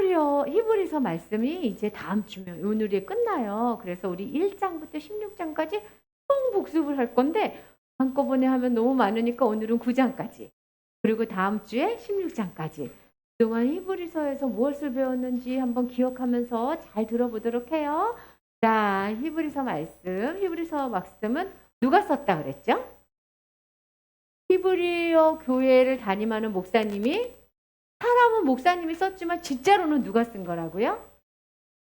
히브리서 말씀이 이제 다음 주면 오늘이 끝나요. 그래서 우리 1장부터 16장까지 총 복습을 할 건데 한꺼번에 하면 너무 많으니까 오늘은 9장까지 그리고 다음 주에 16장까지 그동안 히브리서에서 무엇을 배웠는지 한번 기억하면서 잘 들어보도록 해요. 자, 히브리서 말씀은 누가 썼다 그랬죠? 히브리어 교회를 담임하는 목사님이, 사람은 목사님이 썼지만 진짜로는 누가 쓴 거라고요?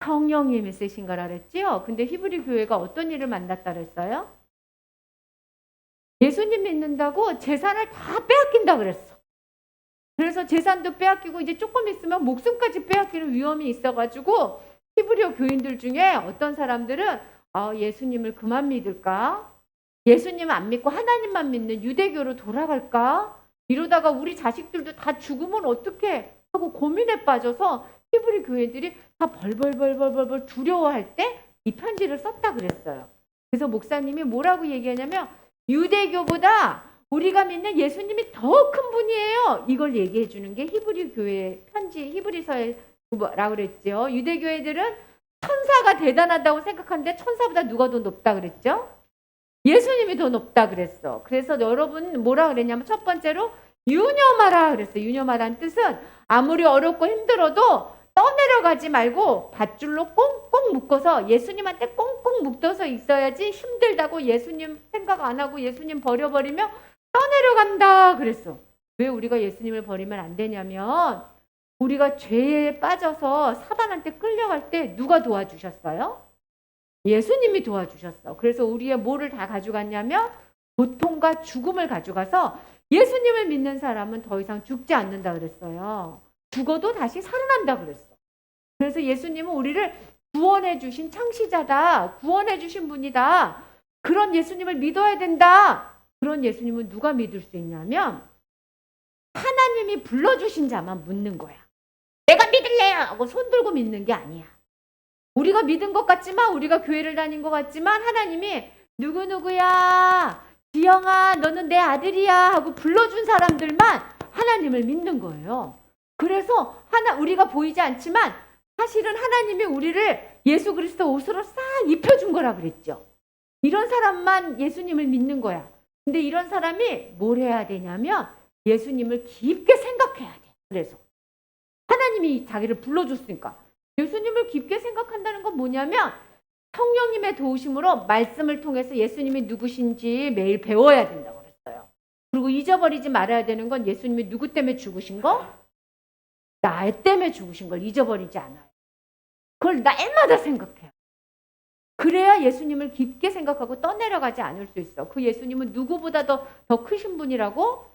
성령님이 쓰신 거라 그랬죠? 근데 히브리 교회가 어떤 일을 만났다 그랬어요? 예수님 믿는다고 재산을 다 빼앗긴다 그랬어. 그래서 재산도 빼앗기고 이제 조금 있으면 목숨까지 빼앗기는 위험이 있어가지고 히브리어 교인들 중에 어떤 사람들은 예수님을 그만 믿을까? 예수님 안 믿고 하나님만 믿는 유대교로 돌아갈까? 이러다가 우리 자식들도 다 죽으면 어떡해? 하고 고민에 빠져서 히브리 교인들이 다 벌벌 두려워할 때 이 편지를 썼다 그랬어요. 그래서 목사님이 뭐라고 얘기하냐면 유대교보다 우리가 믿는 예수님이 더 큰 분이에요. 이걸 얘기해 주는 게 히브리 교회 편지, 히브리서에 뭐라고 그랬죠? 유대교회들은 천사가 대단하다고 생각하는데 천사보다 누가 더 높다 그랬죠? 예수님이 더 높다 그랬어. 그래서 여러분 뭐라 그랬냐면 첫 번째로 유념하라 그랬어. 유념하라는 뜻은 아무리 어렵고 힘들어도 떠내려가지 말고 밧줄로 꽁꽁 묶어서 예수님한테 꽁꽁 묶어서 있어야지 힘들다고 예수님 생각 안 하고 예수님 버려버리면 떠내려간다 그랬어. 왜 우리가 예수님을 버리면 안 되냐면 우리가 죄에 빠져서 사단한테 끌려갈 때 누가 도와주셨어요? 예수님이 도와주셨어. 그래서 우리의 뭐를 다 가져갔냐면 고통과 죽음을 가져가서 예수님을 믿는 사람은 더 이상 죽지 않는다 그랬어요. 죽어도 다시 살아난다 그랬어. 그래서 예수님은 우리를 구원해 주신 창시자다. 구원해 주신 분이다. 그런 예수님을 믿어야 된다. 그런 예수님은 누가 믿을 수 있냐면 하나님이 불러주신 자만 믿는 거야. 내가 믿을래요 하고 손 들고 믿는 게 아니야. 우리가 믿은 것 같지만 우리가 교회를 다닌 것 같지만 하나님이 누구누구야 지영아 너는 내 아들이야 하고 불러준 사람들만 하나님을 믿는 거예요. 그래서 우리가 보이지 않지만 사실은 하나님이 우리를 예수 그리스도 옷으로 싹 입혀준 거라 그랬죠. 이런 사람만 예수님을 믿는 거야. 근데 이런 사람이 뭘 해야 되냐면 예수님을 깊게 생각해야 돼. 그래서 하나님이 자기를 불러줬으니까 예수님을 깊게 생각한다는 건 뭐냐면 성령님의 도우심으로 말씀을 통해서 예수님이 누구신지 매일 배워야 된다고 그랬어요. 그리고 잊어버리지 말아야 되는 건 예수님이 누구 때문에 죽으신 거? 나 때문에 죽으신 걸 잊어버리지 않아요. 그걸 날마다 생각해요. 그래야 예수님을 깊게 생각하고 떠내려가지 않을 수 있어. 그 예수님은 누구보다 더 크신 분이라고?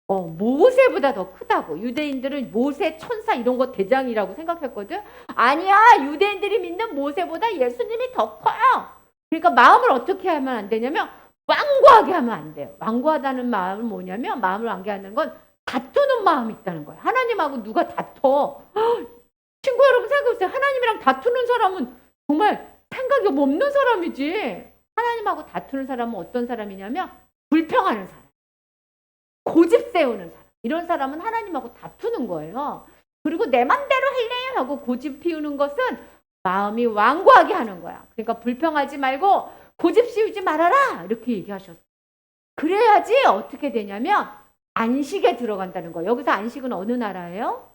모세보다 더 크다고. 유대인들은 모세, 천사 이런 거 대장이라고 생각했거든. 아니야. 유대인들이 믿는 모세보다 예수님이 더 커요. 그러니까 마음을 어떻게 하면 안 되냐면 완고하게 하면 안 돼요. 완고하다는 마음은 뭐냐면 마음을 완고하는 건 다투는 마음이 있다는 거예요. 하나님하고 누가 다퉈. 친구 여러분 생각해보세요. 하나님이랑 다투는 사람은 정말 생각이 없는 사람이지. 하나님하고 다투는 사람은 어떤 사람이냐면 불평하는 사람. 고집 세우는 사람. 이런 사람은 하나님하고 다투는 거예요. 그리고 내 맘대로 할래 하고 고집 피우는 것은 마음이 완고하게 하는 거야. 그러니까 불평하지 말고 고집 씌우지 말아라 이렇게 얘기하셨어요. 그래야지 어떻게 되냐면 안식에 들어간다는 거예요. 여기서 안식은 어느 나라예요?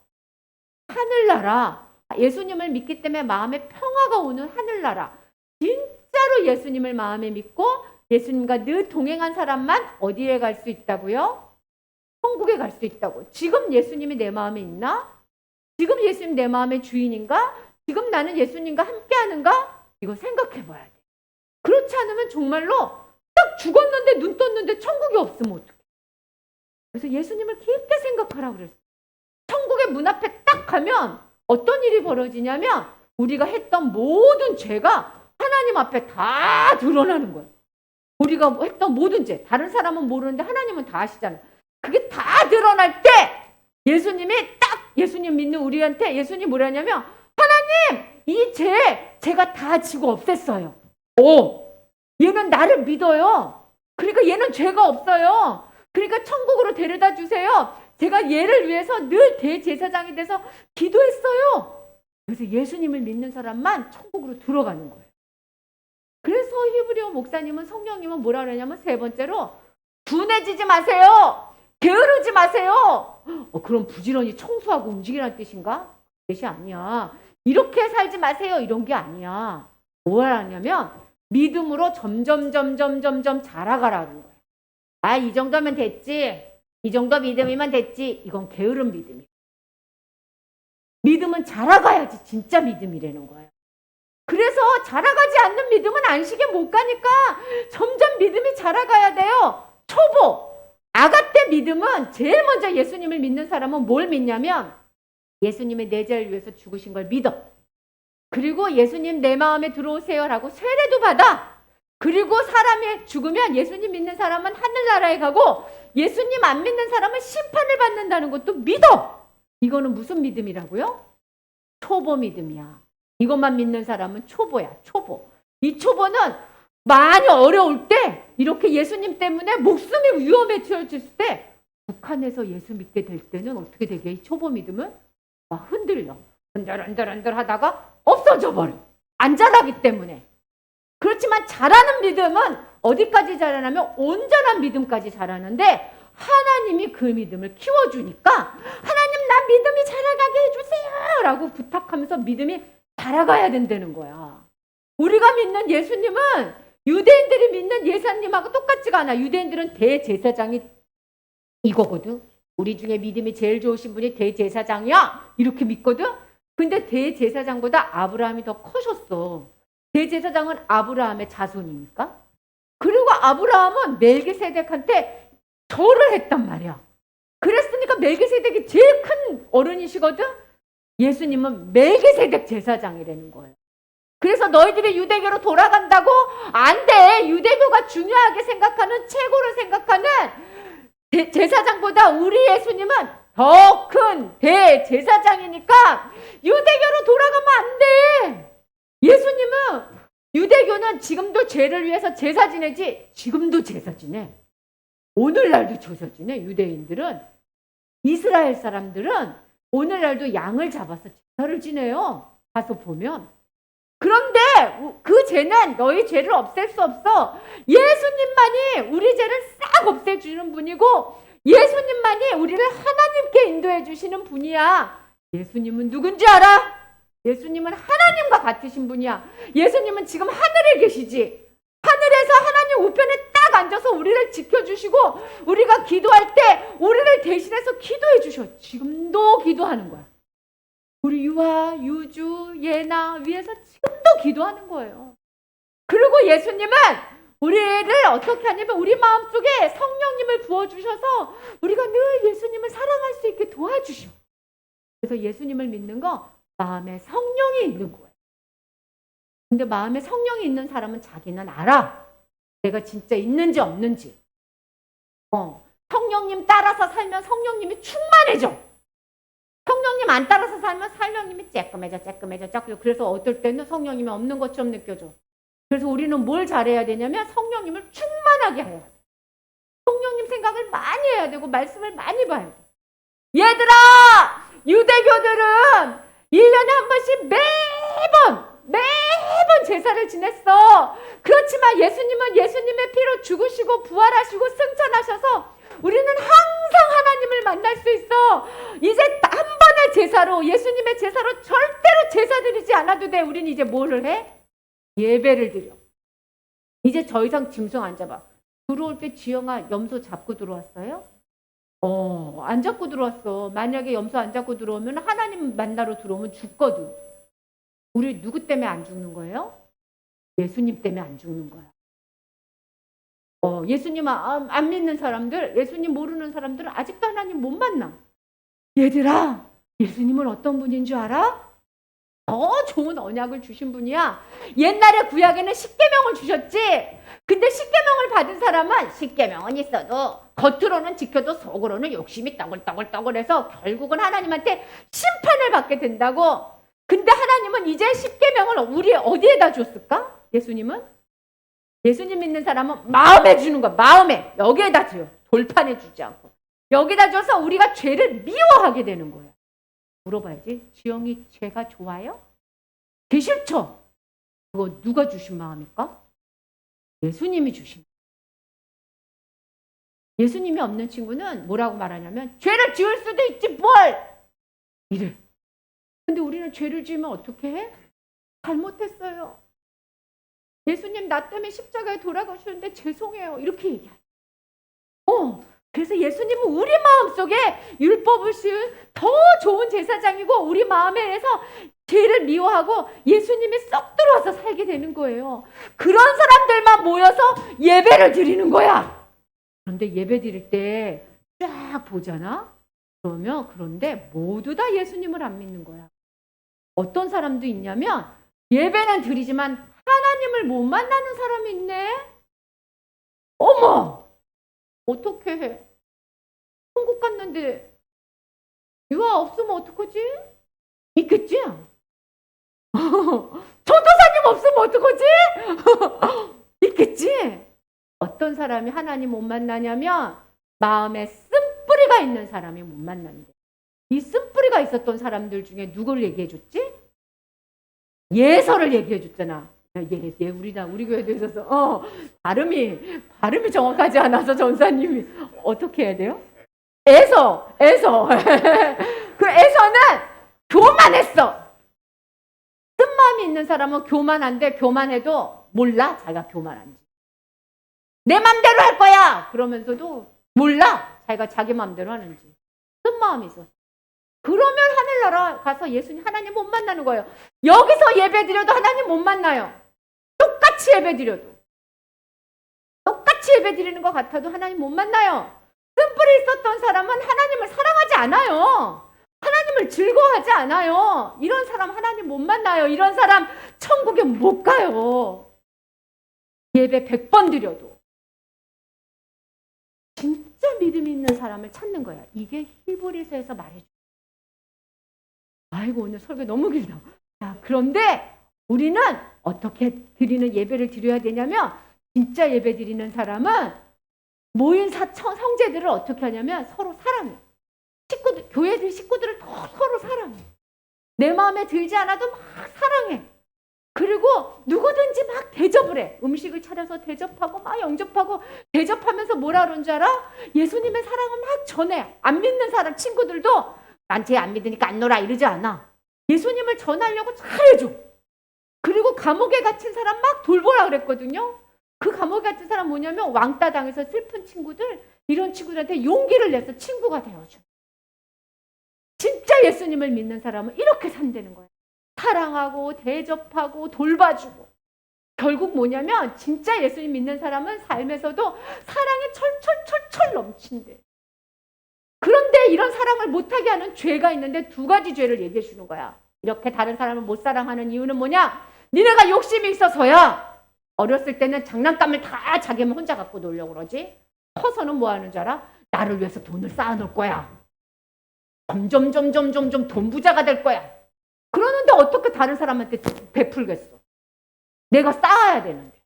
하늘나라. 예수님을 믿기 때문에 마음에 평화가 오는 하늘나라. 진짜로 예수님을 마음에 믿고 예수님과 늘 동행한 사람만 어디에 갈 수 있다고요? 천국에 갈 수 있다고. 지금 예수님이 내 마음에 있나? 지금 예수님 내 마음의 주인인가? 지금 나는 예수님과 함께 하는가? 이거 생각해 봐야 돼. 그렇지 않으면 정말로 딱 죽었는데 눈 떴는데 천국이 없으면 어떡해. 그래서 예수님을 깊게 생각하라 그랬어. 천국의 문 앞에 딱 가면 어떤 일이 벌어지냐면 우리가 했던 모든 죄가 하나님 앞에 다 드러나는 거예요. 우리가 했던 모든 죄. 다른 사람은 모르는데 하나님은 다 아시잖아요. 그게 다 드러날 때 예수님이 딱 예수님 믿는 우리한테 예수님이 뭐라냐면 하나님 이 제가 다 지고 없앴어요. 얘는 나를 믿어요. 그러니까 얘는 죄가 없어요. 그러니까 천국으로 데려다 주세요. 제가 얘를 위해서 늘 대제사장이 돼서 기도했어요. 그래서 예수님을 믿는 사람만 천국으로 들어가는 거예요. 그래서 히브리어 목사님은, 성령님은 뭐라 그러냐면, 세 번째로 둔해지지 마세요. 게으르지 마세요. 그럼 부지런히 청소하고 움직이라는 뜻인가? 뜻이 아니야. 이렇게 살지 마세요. 이런 게 아니야. 뭘 하냐면 믿음으로 점점 자라가라는 거예요. 아, 이 정도면 됐지. 이 정도 믿음이면 됐지. 이건 게으른 믿음이에요. 믿음은 자라가야지 진짜 믿음이라는 거예요. 그래서 자라가지 않는 믿음은 안식에 못 가니까 점점 믿음이 자라가야 돼요. 초보, 아가 때 믿음은 제일 먼저 예수님을 믿는 사람은 뭘 믿냐면 예수님의 내 죄를 위해서 죽으신 걸 믿어. 그리고 예수님 내 마음에 들어오세요라고 세례도 받아. 그리고 사람이 죽으면 예수님 믿는 사람은 하늘나라에 가고 예수님 안 믿는 사람은 심판을 받는다는 것도 믿어. 이거는 무슨 믿음이라고요? 초보 믿음이야. 이것만 믿는 사람은 초보야. 초보. 이 초보는 많이 어려울 때 이렇게 예수님 때문에 목숨이 위험에 처해질 때 북한에서 예수 믿게 될 때는 어떻게 되게 이 초보 믿음은 막 흔들려. 흔들 하다가 없어져 버려. 안 자라기 때문에. 그렇지만 자라는 믿음은 어디까지 자라냐면 온전한 믿음까지 자라는데 하나님이 그 믿음을 키워주니까 하나님 나 믿음이 자라가게 해주세요 라고 부탁하면서 믿음이 자라가야 된다는 거야. 우리가 믿는 예수님은 유대인들이 믿는 예수님하고 똑같지가 않아. 유대인들은 대제사장이 이거거든. 우리 중에 믿음이 제일 좋으신 분이 대제사장이야 이렇게 믿거든. 근데 대제사장보다 아브라함이 더 커졌어. 대제사장은 아브라함의 자손이니까. 그리고 아브라함은 멜기세덱한테 절을 했단 말이야. 그랬으니까 멜기세덱이 제일 큰 어른이시거든. 예수님은 멜기세덱 제사장이라는 거예요. 그래서 너희들이 유대교로 돌아간다고? 안 돼. 유대교가 중요하게 생각하는, 최고로 생각하는 제사장보다 우리 예수님은 더 큰 대제사장이니까 유대교로 돌아가면 안 돼. 예수님은, 유대교는 지금도 죄를 위해서 제사 지내지, 지금도 제사 지내. 오늘날도 제사 지내. 유대인들은, 이스라엘 사람들은 오늘날도 양을 잡아서 제사를 지내요. 가서 보면. 그런데 그 죄는 너희 죄를 없앨 수 없어. 예수님만이 우리 죄를 싹 없애주는 분이고 예수님만이 우리를 하나님께 인도해 주시는 분이야. 예수님은 누군지 알아? 예수님은 하나님과 같으신 분이야. 예수님은 지금 하늘에 계시지. 하늘에서 하나님 우편에 딱 앉아서 우리를 지켜주시고 우리가 기도할 때 우리를 대신해서 기도해 주셔. 지금도 기도하는 거야. 우리 유아, 유주, 예나 위해서 지금도 기도하는 거예요. 그리고 예수님은 우리를 어떻게 하냐면 우리 마음속에 성령님을 부어주셔서 우리가 늘 예수님을 사랑할 수 있게 도와주셔. 그래서 예수님을 믿는 거 마음에 성령이 있는 거예요. 근데 마음에 성령이 있는 사람은 자기는 알아. 내가 진짜 있는지 없는지. 성령님 따라서 살면 성령님이 충만해져. 성령님 안 따라서 살면 성령님이 쬐끔해져. 그래서 어떨 때는 성령님이 없는 것처럼 느껴져. 그래서 우리는 뭘 잘해야 되냐면 성령님을 충만하게 해야 돼. 성령님 생각을 많이 해야 되고 말씀을 많이 봐야 돼. 얘들아! 유대교들은 1년에 한 번씩 매번 제사를 지냈어. 그렇지만 예수님은 예수님의 피로 죽으시고 부활하시고 승천하셔서 우리는 항상 하나님을 만날 수 있어. 이제 한 번의 제사로, 예수님의 제사로 절대로 제사 드리지 않아도 돼. 우리는 이제 뭐를 해? 예배를 드려. 이제 더 이상 짐승 안 잡아. 들어올 때 지영아 염소 잡고 들어왔어요? 안 잡고 들어왔어. 만약에 염소 안 잡고 들어오면 하나님 만나러 들어오면 죽거든. 우리 누구 때문에 안 죽는 거예요? 예수님 때문에 안 죽는 거야. 예수님 안 믿는 사람들, 예수님 모르는 사람들은 아직도 하나님 못 만나. 얘들아, 예수님은 어떤 분인 줄 알아? 더 좋은 언약을 주신 분이야. 옛날에 구약에는 십계명을 주셨지. 근데 십계명을 받은 사람은 십계명은 있어도 겉으로는 지켜도 속으로는 욕심이 떠글떠글해서 결국은 하나님한테 심판을 받게 된다고. 근데 하나님은 이제 십계명을 우리 어디에다 줬을까? 예수님 믿는 사람은 마음에 주는 거야. 마음에. 여기에다 줘요. 돌판에 주지 않고. 여기다 줘서 우리가 죄를 미워하게 되는 거예요. 물어봐야지. 지영이 죄가 좋아요? 죄 싫죠? 그거 누가 주신 마음일까? 예수님이 주신. 예수님이 없는 친구는 뭐라고 말하냐면 죄를 지을 수도 있지 뭘! 이래. 근데 우리는 죄를 지으면 어떻게 해? 잘못했어요. 예수님 나 때문에 십자가에 돌아가셨는데 죄송해요. 이렇게 얘기해요. 그래서 예수님은 우리 마음속에 율법을 씌운 더 좋은 제사장이고 우리 마음에서 죄를 미워하고 예수님이 쏙 들어와서 살게 되는 거예요. 그런 사람들만 모여서 예배를 드리는 거야. 그런데 예배 드릴 때 쫙 보잖아? 그런데 모두 다 예수님을 안 믿는 거야. 어떤 사람도 있냐면 예배는 드리지만 하나님을 못 만나는 사람이 있네? 어머! 어떻게 해? 천국 갔는데 유아 없으면 어떡하지? 있겠지? 전도사님 없으면 어떡하지? 있겠지? 어떤 사람이 하나님 못 만나냐면 마음에 쓴뿌리가 있는 사람이 못 만난대. 이 쓴뿌리가 있었던 사람들 중에 누굴 얘기해 줬지? 예서를 얘기해 줬잖아. 우리 교회도 있어서 발음이 정확하지 않아서 전사님이 어떻게 해야 돼요? 에서 그 에서는 교만했어. 쓴마음이 있는 사람은 교만한데 교만해도 몰라 자기가 교만한지. 내 맘대로 할 거야 그러면서도 몰라 자기가 자기 맘대로 하는지. 쓴마음이 있어. 그러면 하늘나라 가서 예수님 하나님 못 만나는 거예요. 여기서 예배드려도 하나님 못 만나요. 똑같이 예배드려도. 똑같이 예배드리는 것 같아도 하나님 못 만나요. 쓴뿌리 있었던 사람은 하나님을 사랑하지 않아요. 하나님을 즐거워하지 않아요. 이런 사람 하나님 못 만나요. 이런 사람 천국에 못 가요. 예배 100번 드려도. 진짜 믿음이 있는 사람을 찾는 거야. 이게 히브리서에서 말해줘. 아이고 오늘 설교 너무 길다. 자, 그런데 우리는 어떻게 드리는 예배를 드려야 되냐면 진짜 예배 드리는 사람은 모인 성제들을 어떻게 하냐면 서로 사랑해. 교회들 식구들을 서로 사랑해. 내 마음에 들지 않아도 막 사랑해. 그리고 누구든지 막 대접을 해. 음식을 차려서 대접하고 막 영접하고 대접하면서 뭐라 그러는 줄 알아? 예수님의 사랑을 막 전해. 안 믿는 사람 친구들도 난 쟤 안 믿으니까 안 놀아 이러지 않아. 예수님을 전하려고 잘해줘. 그리고 감옥에 갇힌 사람 막 돌보라 그랬거든요. 그 감옥에 갇힌 사람 뭐냐면 왕따 당해서 슬픈 친구들, 이런 친구들한테 용기를 내서 친구가 되어줘. 진짜 예수님을 믿는 사람은 이렇게 산다는 거예요. 사랑하고 대접하고 돌봐주고. 결국 뭐냐면 진짜 예수님 믿는 사람은 삶에서도 사랑이 철철철철 넘친대. 그런데 이런 사랑을 못하게 하는 죄가 있는데 두 가지 죄를 얘기해 주는 거야. 이렇게 다른 사람을 못 사랑하는 이유는 뭐냐? 니네가 욕심이 있어서야. 어렸을 때는 장난감을 다 자기만 혼자 갖고 놀려고 그러지. 커서는 뭐 하는 줄 알아? 나를 위해서 돈을 쌓아놓을 거야. 점점 돈 부자가 될 거야. 그러는데 어떻게 다른 사람한테 베풀겠어? 내가 쌓아야 되는데.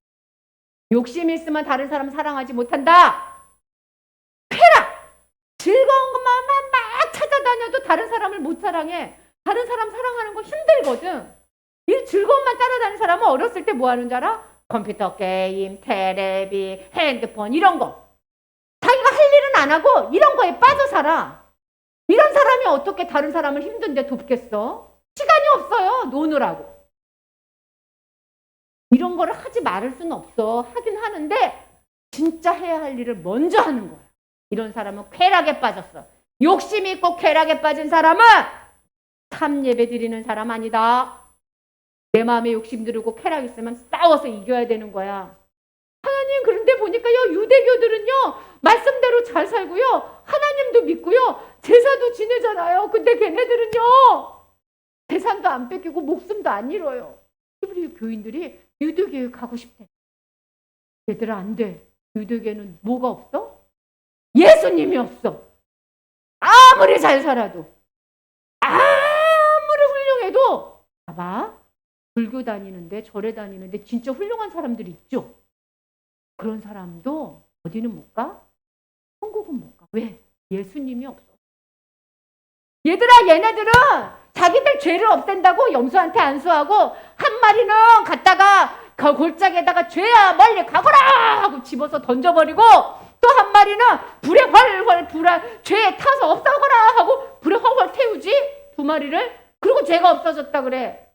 욕심이 있으면 다른 사람 사랑하지 못한다. 쾌락! 즐거운 것만 막 찾아다녀도 다른 사람을 못 사랑해. 다른 사람 사랑하는 거 힘들거든. 이 즐거움만 따라다니는 사람은 어렸을 때 뭐 하는 줄 알아? 컴퓨터 게임, 테레비, 핸드폰 이런 거. 자기가 할 일은 안 하고 이런 거에 빠져 살아. 이런 사람이 어떻게 다른 사람을 힘든데 돕겠어? 시간이 없어요. 노느라고. 이런 거를 하지 말을 수는 없어. 하긴 하는데 진짜 해야 할 일을 먼저 하는 거야. 이런 사람은 쾌락에 빠졌어. 욕심이 있고 쾌락에 빠진 사람은 참 예배 드리는 사람 아니다. 내 마음에 욕심 들고 쾌락 있으면 싸워서 이겨야 되는 거야. 하나님 그런데 보니까요 유대교들은요 말씀대로 잘 살고요 하나님도 믿고요 제사도 지내잖아요. 근데 걔네들은요 재산도 안 뺏기고 목숨도 안 잃어요. 히브리 교인들이 유대교에 가고 싶대. 얘들아 안 돼. 유대교는 뭐가 없어? 예수님이 없어. 아무리 잘 살아도 아무리 훌륭해도 봐봐. 불교 다니는데 절에 다니는데 진짜 훌륭한 사람들이 있죠. 그런 사람도 어디는 못 가? 천국은 못 가. 왜? 예수님이 없어. 얘들아, 얘네들은 자기들 죄를 없앤다고 염소한테 안수하고 한 마리는 갔다가 그 골짜기에다가 죄야 멀리 가거라 하고 집어서 던져버리고 또 한 마리는 불에 활활 죄에 타서 없애거라 하고 불에 활활 태우지 두 마리를. 그리고 죄가 없어졌다 그래.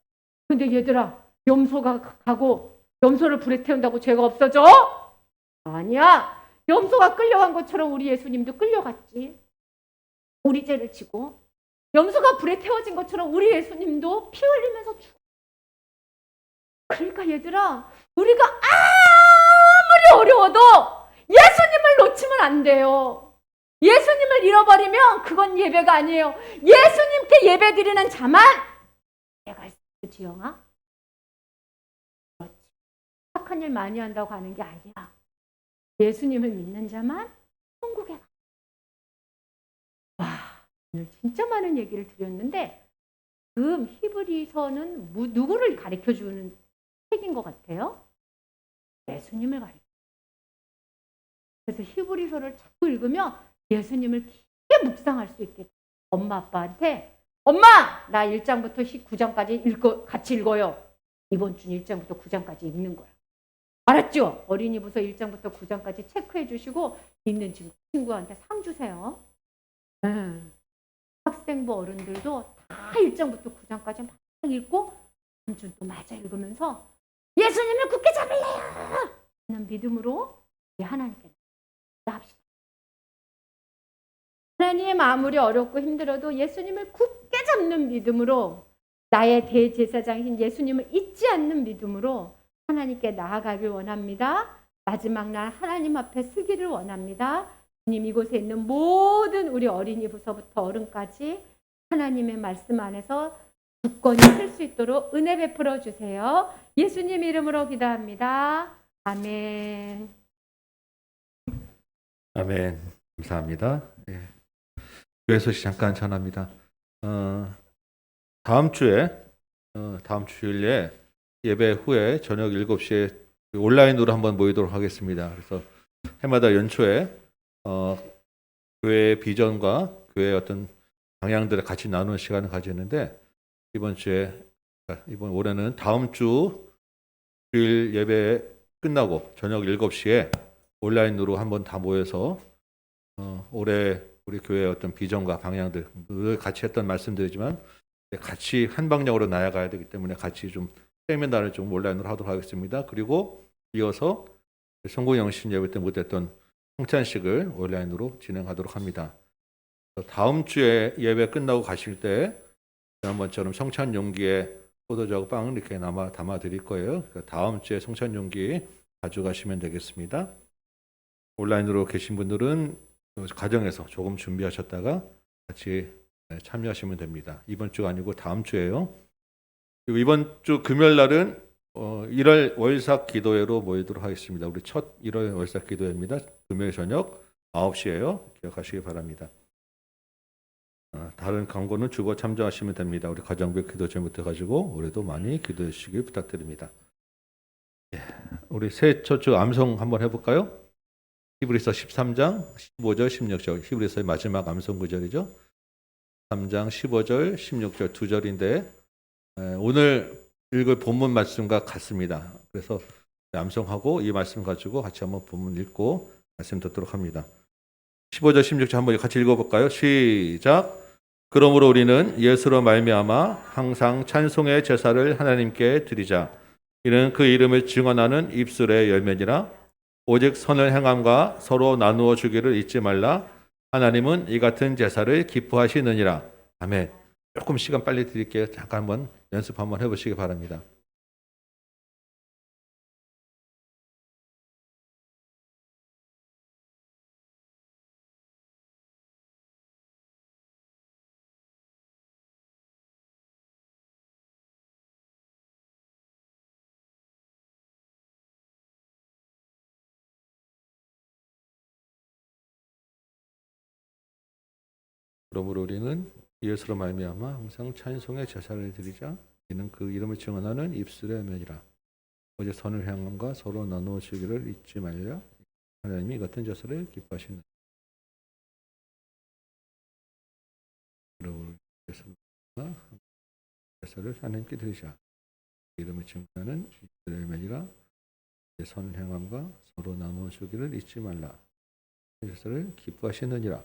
근데 얘들아, 염소가 가고 염소를 불에 태운다고 죄가 없어져? 아니야. 염소가 끌려간 것처럼 우리 예수님도 끌려갔지. 우리 죄를 지고. 염소가 불에 태워진 것처럼 우리 예수님도 피 흘리면서 죽어. 그러니까 얘들아, 우리가 아무리 어려워도 예수님을 놓치면 안 돼요. 예수님을 잃어버리면 그건 예배가 아니에요. 예수님께 예배 드리는 자만 내가 있어, 지영아. 그렇지. 착한 일 많이 한다고 가는 게 아니야. 예수님을 믿는 자만 천국에 가. 와, 오늘 진짜 많은 얘기를 드렸는데 지금 히브리서는 누구를 가르쳐주는 책인 것 같아요? 예수님을 가르쳐. 그래서 히브리서를 자꾸 읽으면 예수님을 깊게 묵상할 수 있게. 엄마 아빠한테 엄마, 나 1장부터 9장까지 같이 읽어요. 이번 주 1장부터 9장까지 읽는 거야. 알았죠? 어린이부서 1장부터 9장까지 체크해 주시고 읽는 친구한테 상 주세요. 학생부 어른들도 다 1장부터 9장까지 막 읽고 한 주 또 마저 읽으면서 예수님을 굳게 잡을래요 하는 믿음으로 하나님께 합시다. 하나님, 아무리 어렵고 힘들어도 예수님을 굳게 잡는 믿음으로, 나의 대제사장이신 예수님을 잊지 않는 믿음으로 하나님께 나아가길 원합니다. 마지막 날 하나님 앞에 서기를 원합니다. 주님, 이곳에 있는 모든 우리 어린이부서부터 어른까지 하나님의 말씀 안에서 굳건히 설 수 있도록 은혜 베풀어 주세요. 예수님 이름으로 기도합니다. 아멘. 아멘. 감사합니다. 예. 교회 소식 잠깐 전합니다. 다음 주일에 예배 후에 저녁 7시에 온라인으로 한번 모이도록 하겠습니다. 그래서 해마다 연초에 교회의 비전과 교회의 어떤 방향들을 같이 나누는 시간을 가지는데 이번 올해는 다음 주 주일 예배 끝나고 저녁 7시에 온라인으로 한번 다 모여서 올해 우리 교회의 어떤 비전과 방향들 늘 같이 했던 말씀들이지만 같이 한 방향으로 나아가야 되기 때문에 같이 좀 세미나를 좀 온라인으로 하도록 하겠습니다. 그리고 이어서 성공영신 예배 때 못했던 성찬식을 온라인으로 진행하도록 합니다. 다음 주에 예배 끝나고 가실 때 지난번처럼 성찬 용기에 포도주하고 빵 이렇게 담아 드릴 거예요. 그러니까 다음 주에 성찬 용기 가져가시면 되겠습니다. 온라인으로 계신 분들은 가정에서 조금 준비하셨다가 같이 참여하시면 됩니다. 이번 주가 아니고 다음 주예요. 그리고 이번 주 금요일 날은 1월 월삭 기도회로 모이도록 하겠습니다. 우리 첫 1월 월삭 기도회입니다. 금요일 저녁 9시예요. 기억하시기 바랍니다. 다른 광고는 주고 참조하시면 됩니다. 우리 가정부 기도 제목부터 가지고 올해도 많이 기도해 주시길 부탁드립니다. 우리 새 첫 주 암송 한번 해볼까요? 히브리서 13장 15절 16절 히브리서의 마지막 암송 구절이죠. 3장 15절 16절 두 절인데 오늘 읽을 본문 말씀과 같습니다. 그래서 암송하고 이 말씀 가지고 같이 한번 본문 읽고 말씀 듣도록 합니다. 15절 16절 한번 같이 읽어볼까요? 시작. 그러므로 우리는 예수로 말미암아 항상 찬송의 제사를 하나님께 드리자. 이는 그 이름을 증언하는 입술의 열매니라. 오직 선을 행함과 서로 나누어 주기를 잊지 말라. 하나님은 이 같은 제사를 기뻐하시느니라. 아멘. 조금 시간 빨리 드릴게요. 잠깐 한번 연습 한번 해보시기 바랍니다. 그러므로 우리는 예수로 말미암아 항상 찬송의 제사를 드리자. 이는 그 이름을 증언하는 입술의 면이라. 오직 선을 향함과 서로 나누어 주기를 잊지 말라. 하나님이 이 같은 제사를 기뻐하시는 그러므로 제사를 하나님께 드리자. 이름을 증거하는 이스라엘이라 선 행함과 서로 나누어 주기를 잊지 말라. 제사를 기뻐하시느니라.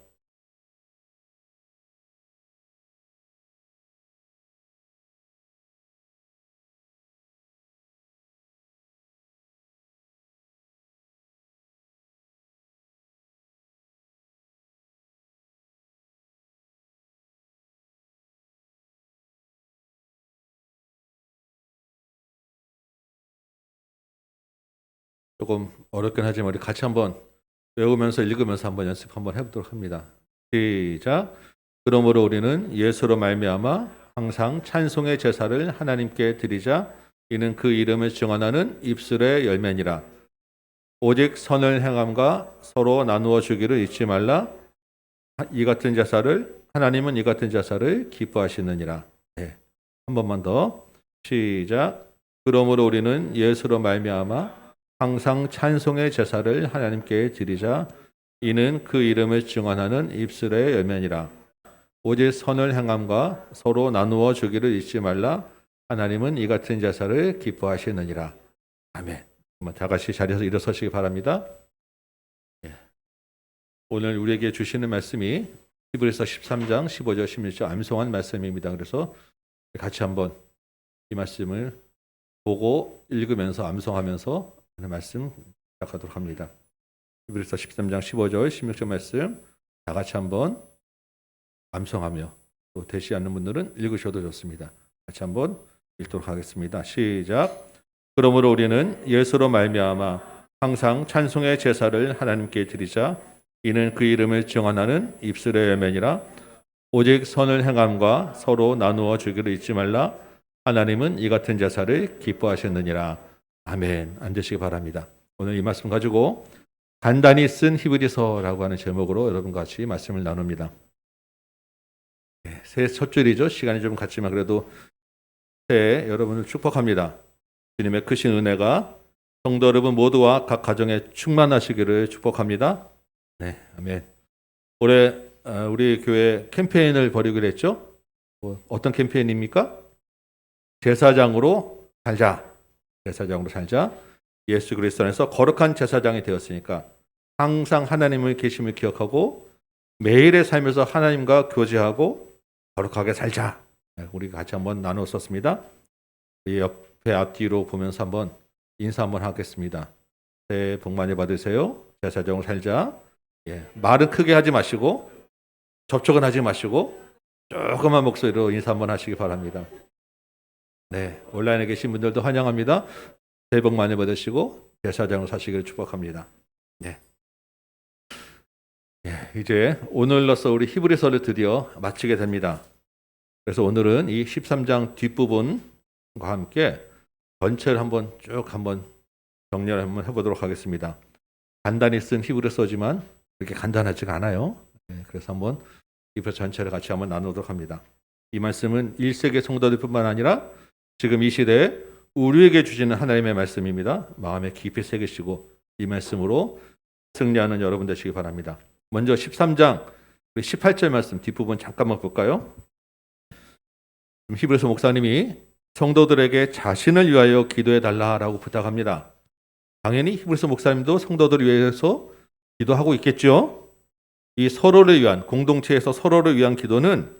조금 어렵긴 하지만 우리 같이 한번 외우면서 읽으면서 한번 연습 한번 해보도록 합니다. 시작. 그러므로 우리는 예수로 말미암아 항상 찬송의 제사를 하나님께 드리자. 이는 그 이름을 증언하는 입술의 열매니라. 오직 선을 행함과 서로 나누어 주기를 잊지 말라. 이 같은 제사를 하나님은 이 같은 제사를 기뻐하시느니라. 네. 한 번만 더. 시작. 그러므로 우리는 예수로 말미암아 항상 찬송의 제사를 하나님께 드리자. 이는 그 이름을 증언하는 입술의 열매니라. 오직 선을 행함과 서로 나누어 주기를 잊지 말라. 하나님은 이 같은 제사를 기뻐하시느니라. 아멘. 다 같이 자리에서 일어서시기 바랍니다. 오늘 우리에게 주시는 말씀이 히브리서 13장 15절 16절 암송한 말씀입니다. 그래서 같이 한번 이 말씀을 보고 읽으면서 암송하면서 말씀 시작하도록 합니다. 히브리서 13장 15절 16절 말씀 다 같이 한번 암송하며 또 되지 않는 분들은 읽으셔도 좋습니다. 같이 한번 읽도록 하겠습니다. 시작. 그러므로 우리는 예수로 말미암아 항상 찬송의 제사를 하나님께 드리자. 이는 그 이름을 증언하는 입술의 열매니라. 오직 선을 행함과 서로 나누어 주기를 잊지 말라. 하나님은 이 같은 제사를 기뻐하셨느니라. 아멘. 앉으시기 바랍니다. 오늘 이 말씀 가지고 간단히 쓴 히브리서라고 하는 제목으로 여러분과 같이 말씀을 나눕니다. 새해 첫 주일이죠. 시간이 좀 갔지만 그래도 새해 여러분을 축복합니다. 주님의 크신 은혜가 성도 여러분 모두와 각 가정에 충만하시기를 축복합니다. 네, 아멘. 올해 우리 교회 캠페인을 벌이기로 했죠. 어떤 캠페인입니까? 제사장으로 살자. 제사장으로 살자. 예수 그리스도 안에서 거룩한 제사장이 되었으니까 항상 하나님의 계심을 기억하고 매일의 삶에서 하나님과 교제하고 거룩하게 살자. 우리 같이 한번 나누어 썼습니다. 이 옆에 앞뒤로 보면서 한번 인사 한번 하겠습니다. 새해 복 많이 받으세요. 제사장으로 살자. 말은 크게 하지 마시고 접촉은 하지 마시고 조그만 목소리로 인사 한번 하시기 바랍니다. 네, 온라인에 계신 분들도 환영합니다. 새해 복 많이 받으시고 제사장으로 사시기를 축복합니다. 네. 이제 오늘로써 우리 히브리서를 드디어 마치게 됩니다. 그래서 오늘은 이 13장 뒷부분과 함께 전체를 한번 쭉 한번 정리를 한번 해보도록 하겠습니다. 간단히 쓴 히브리서지만 그렇게 간단하지가 않아요. 그래서 한번 히브리서 전체를 같이 한번 나누도록 합니다. 이 말씀은 1세기 성도들뿐만 아니라 지금 이 시대에 우리에게 주시는 하나님의 말씀입니다. 마음에 깊이 새기시고 이 말씀으로 승리하는 여러분 되시기 바랍니다. 먼저 13장 18절 말씀 뒷부분 잠깐만 볼까요? 히브리서 목사님이 성도들에게 자신을 위하여 기도해 달라라고 부탁합니다. 당연히 히브리서 목사님도 성도들을 위해서 기도하고 있겠죠. 이 서로를 위한 공동체에서 서로를 위한 기도는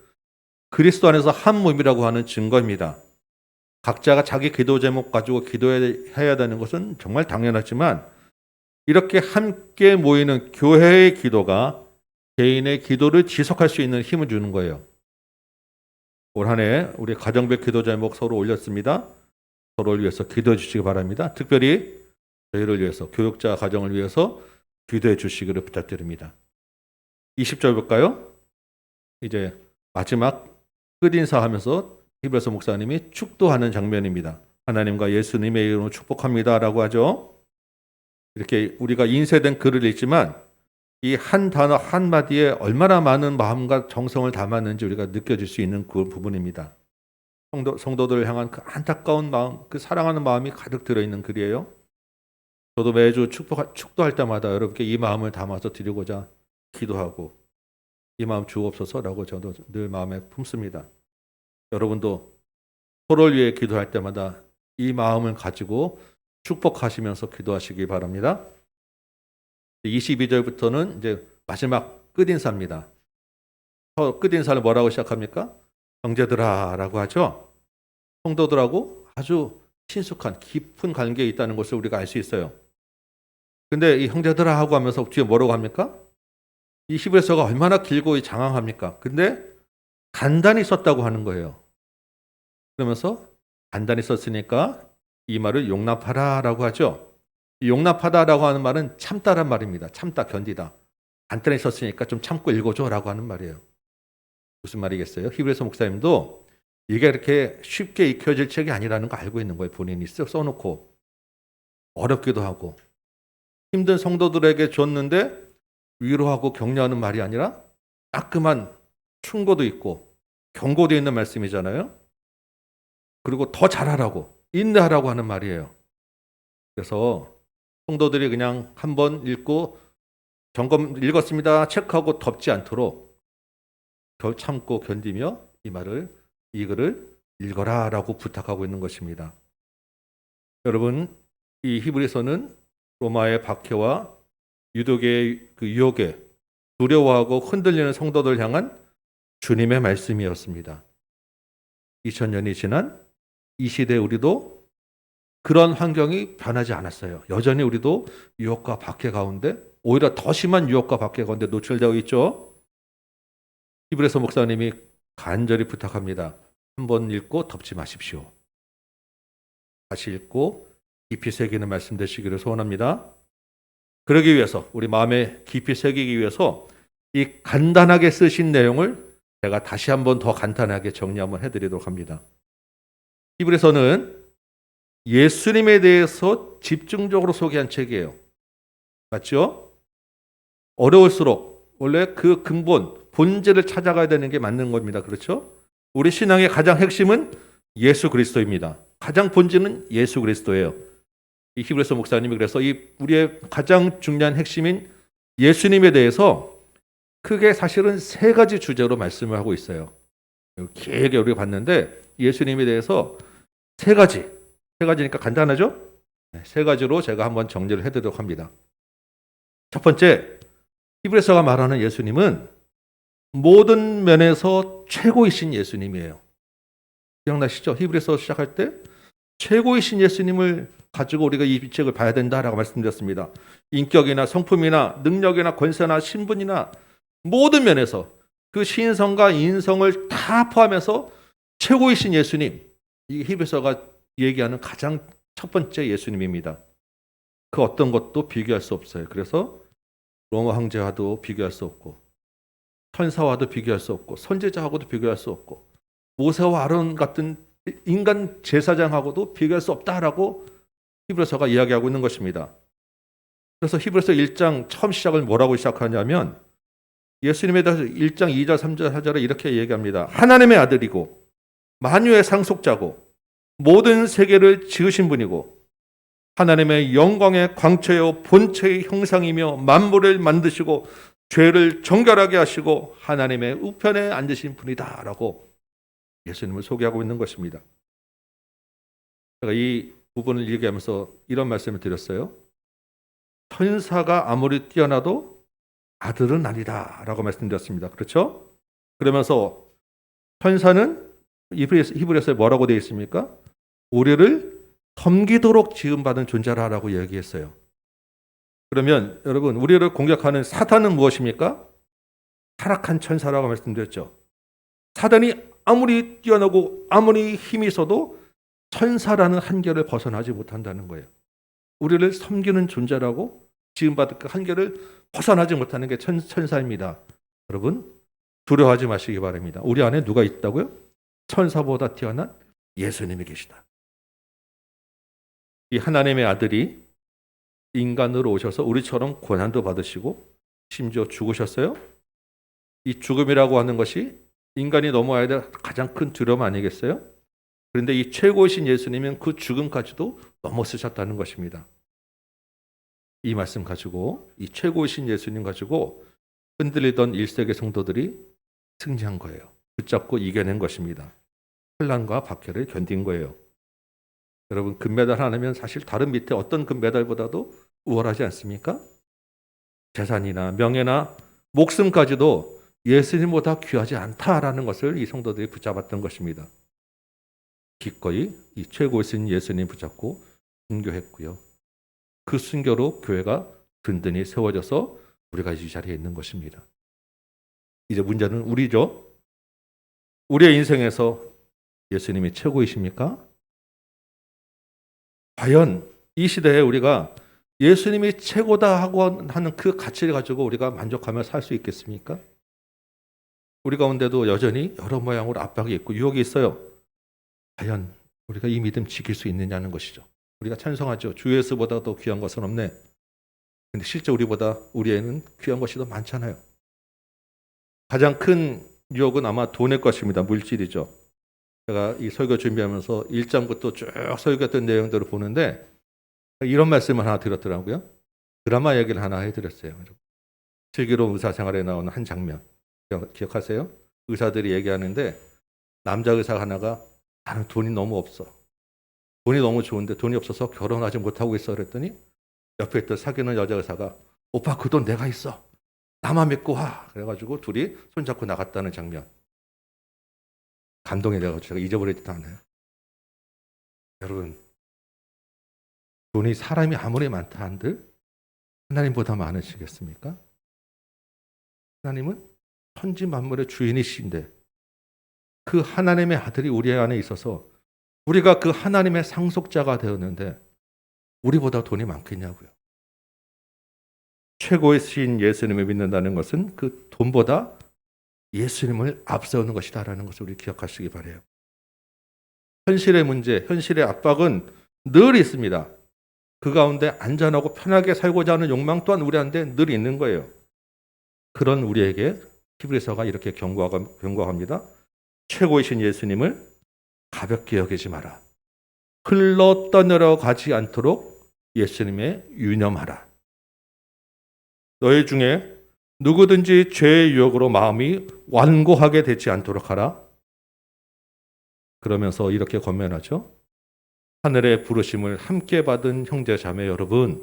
그리스도 안에서 한 몸이라고 하는 증거입니다. 각자가 자기 기도 제목 가지고 기도해야 되는 것은 정말 당연하지만 이렇게 함께 모이는 교회의 기도가 개인의 기도를 지속할 수 있는 힘을 주는 거예요. 올 한 해 우리 가정별 기도 제목 서로 올렸습니다. 서로를 위해서 기도해 주시기 바랍니다. 특별히 저희를 위해서 교육자 가정을 위해서 기도해 주시기를 부탁드립니다. 20절 볼까요? 이제 마지막 끝인사하면서 히브리서 목사님이 축도하는 장면입니다. 하나님과 예수님의 이름으로 축복합니다라고 하죠. 이렇게 우리가 인쇄된 글을 읽지만 이 한 단어 한마디에 얼마나 많은 마음과 정성을 담았는지 우리가 느껴질 수 있는 그 부분입니다. 성도들을 향한 그 안타까운 마음, 그 사랑하는 마음이 가득 들어있는 글이에요. 저도 매주 축도할 때마다 여러분께 이 마음을 담아서 드리고자 기도하고 이 마음 주옵소서라고 저도 늘 마음에 품습니다. 여러분도 서로를 위해 기도할 때마다 이 마음을 가지고 축복하시면서 기도하시기 바랍니다. 22절부터는 이제 마지막 끝인사입니다. 끝인사를 뭐라고 시작합니까? 형제들아 라고 하죠. 성도들하고 아주 친숙한 깊은 관계에 있다는 것을 우리가 알 수 있어요. 근데 이 형제들아 하고 하면서 뒤에 뭐라고 합니까? 이 히브리서가 얼마나 길고 장황합니까? 근데 간단히 썼다고 하는 거예요. 그러면서 간단히 썼으니까 이 말을 용납하라 라고 하죠. 이 용납하다라고 하는 말은 참다란 말입니다. 참다, 견디다. 간단히 썼으니까 좀 참고 읽어줘 라고 하는 말이에요. 무슨 말이겠어요? 히브리서 목사님도 이게 이렇게 쉽게 익혀질 책이 아니라는 거 알고 있는 거예요. 본인이 써놓고. 어렵기도 하고. 힘든 성도들에게 줬는데 위로하고 격려하는 말이 아니라 따끔한 충고도 있고 경고도 있는 말씀이잖아요. 그리고 더 잘하라고, 인내하라고 하는 말이에요. 그래서 성도들이 그냥 한번 읽고 읽었습니다. 체크하고 덮지 않도록 참고 견디며 이 글을 읽어라 라고 부탁하고 있는 것입니다. 여러분, 이 히브리서는 로마의 박해와 유독의 그 유혹에 두려워하고 흔들리는 성도들 향한 주님의 말씀이었습니다. 2000년이 지난 이 시대에 우리도 그런 환경이 변하지 않았어요. 여전히 우리도 유혹과 박해 가운데, 오히려 더 심한 유혹과 박해 가운데 노출되어 있죠. 히브리서 목사님이 간절히 부탁합니다. 한번 읽고 덮지 마십시오. 다시 읽고 깊이 새기는 말씀 되시기를 소원합니다. 그러기 위해서, 우리 마음에 깊이 새기기 위해서 이 간단하게 쓰신 내용을 제가 다시 한번 더 간단하게 정리 한번 해드리도록 합니다. 히브리서는 예수님에 대해서 집중적으로 소개한 책이에요. 맞죠? 어려울수록 원래 그 근본, 본질을 찾아가야 되는 게 맞는 겁니다. 그렇죠? 우리 신앙의 가장 핵심은 예수 그리스도입니다. 가장 본질은 예수 그리스도예요. 이 히브리서 목사님이 그래서 우리의 가장 중요한 핵심인 예수님에 대해서 크게 사실은 세 가지 주제로 말씀을 하고 있어요. 길게 우리가 봤는데 예수님에 대해서 세 가지니까 간단하죠? 세 가지로 제가 한번 정리를 해드리도록 합니다. 첫 번째, 히브리서가 말하는 예수님은 모든 면에서 최고이신 예수님이에요. 기억나시죠? 히브리서 시작할 때 최고이신 예수님을 가지고 우리가 이 책을 봐야 된다라고 말씀드렸습니다. 인격이나 성품이나 능력이나 권세나 신분이나 모든 면에서 그 신성과 인성을 다 포함해서 최고이신 예수님, 이 히브리서가 얘기하는 가장 첫 번째 예수님입니다. 그 어떤 것도 비교할 수 없어요. 그래서 로마 황제와도 비교할 수 없고, 천사와도 비교할 수 없고, 선지자하고도 비교할 수 없고, 모세와 아론 같은 인간 제사장하고도 비교할 수 없다라고 히브리서가 이야기하고 있는 것입니다. 그래서 히브리서 1장 처음 시작을 뭐라고 시작하냐면 예수님에 대해서 1장 2절 3절 4절에 이렇게 얘기합니다. 하나님의 아들이고 만유의 상속자고 모든 세계를 지으신 분이고 하나님의 영광의 광채요 본체의 형상이며 만물을 만드시고 죄를 정결하게 하시고 하나님의 우편에 앉으신 분이다 라고 예수님을 소개하고 있는 것입니다. 제가 이 부분을 얘기하면서 이런 말씀을 드렸어요. 천사가 아무리 뛰어나도 아들은 아니다 라고 말씀드렸습니다. 그렇죠? 그러면서 천사는 히브리서에 뭐라고 되어 있습니까? 우리를 섬기도록 지음받은 존재라고 얘기했어요. 그러면 여러분, 우리를 공격하는 사탄은 무엇입니까? 타락한 천사라고 말씀드렸죠. 사단이 아무리 뛰어나고 아무리 힘이 있어도 천사라는 한계를 벗어나지 못한다는 거예요. 우리를 섬기는 존재라고 지음받은 그 한계를 벗어나지 못하는 게 천사입니다. 여러분, 두려워하지 마시기 바랍니다. 우리 안에 누가 있다고요? 천사보다 뛰어난 예수님이 계시다. 이 하나님의 아들이 인간으로 오셔서 우리처럼 고난도 받으시고 심지어 죽으셨어요. 이 죽음이라고 하는 것이 인간이 넘어야 될 가장 큰 두려움 아니겠어요? 그런데 이 최고이신 예수님은 그 죽음까지도 넘어서셨다는 것입니다. 이 말씀 가지고, 이 최고이신 예수님 가지고 흔들리던 1세기 성도들이 승리한 거예요. 붙잡고 이겨낸 것입니다. 혼란과 박해를 견딘 거예요. 여러분, 금메달 하나면 사실 다른 밑에 어떤 금메달보다도 우월하지 않습니까? 재산이나 명예나 목숨까지도 예수님보다 귀하지 않다라는 것을 이 성도들이 붙잡았던 것입니다. 기꺼이 이 최고이신 예수님 붙잡고 순교했고요. 그 순교로 교회가 든든히 세워져서 우리가 이 자리에 있는 것입니다. 이제 문제는 우리죠. 우리의 인생에서 예수님이 최고이십니까? 과연 이 시대에 우리가 예수님이 최고다 하고 하는 그 가치를 가지고 우리가 만족하며 살 수 있겠습니까? 우리 가운데도 여전히 여러 모양으로 압박이 있고 유혹이 있어요. 과연 우리가 이 믿음 지킬 수 있느냐는 것이죠. 우리가 찬성하죠. 주 예수보다 더 귀한 것은 없네. 근데 실제 우리보다 우리에는 귀한 것이 더 많잖아요. 가장 큰 유혹은 아마 돈일 것입니다. 물질이죠. 제가 이 설교 준비하면서 1장부터 쭉 설교했던 내용들을 보는데 이런 말씀을 하나 드렸더라고요. 드라마 얘기를 하나 해드렸어요. 슬기로운 의사생활에 나오는 한 장면 기억하세요? 의사들이 얘기하는데 남자 의사 하나가 나는 돈이 너무 없어. 돈이 너무 좋은데 돈이 없어서 결혼하지 못하고 있어. 그랬더니 옆에 있던 사귀는 여자 의사가 오빠 그 돈 내가 있어. 나만 믿고 와. 그래가지고 둘이 손잡고 나갔다는 장면. 감동이 돼가지고 제가 잊어버리지도 않아요. 여러분, 돈이 사람이 아무리 많다 한들 하나님보다 많으시겠습니까? 하나님은 천지 만물의 주인이신데 그 하나님의 아들이 우리 안에 있어서 우리가 그 하나님의 상속자가 되었는데 우리보다 돈이 많겠냐고요. 최고이신 예수님을 믿는다는 것은 그 돈보다 예수님을 앞세우는 것이다라는 것을 우리 기억하시기 바라요. 현실의 문제, 현실의 압박은 늘 있습니다. 그 가운데 안전하고 편하게 살고자 하는 욕망 또한 우리한테 늘 있는 거예요. 그런 우리에게 히브리서가 이렇게 경고합니다. 최고이신 예수님을 가볍게 여기지 마라. 흘러 떠내려 가지 않도록 예수님에 유념하라. 너희 중에 누구든지 죄의 유혹으로 마음이 완고하게 되지 않도록 하라. 그러면서 이렇게 권면하죠. 하늘의 부르심을 함께 받은 형제 자매 여러분,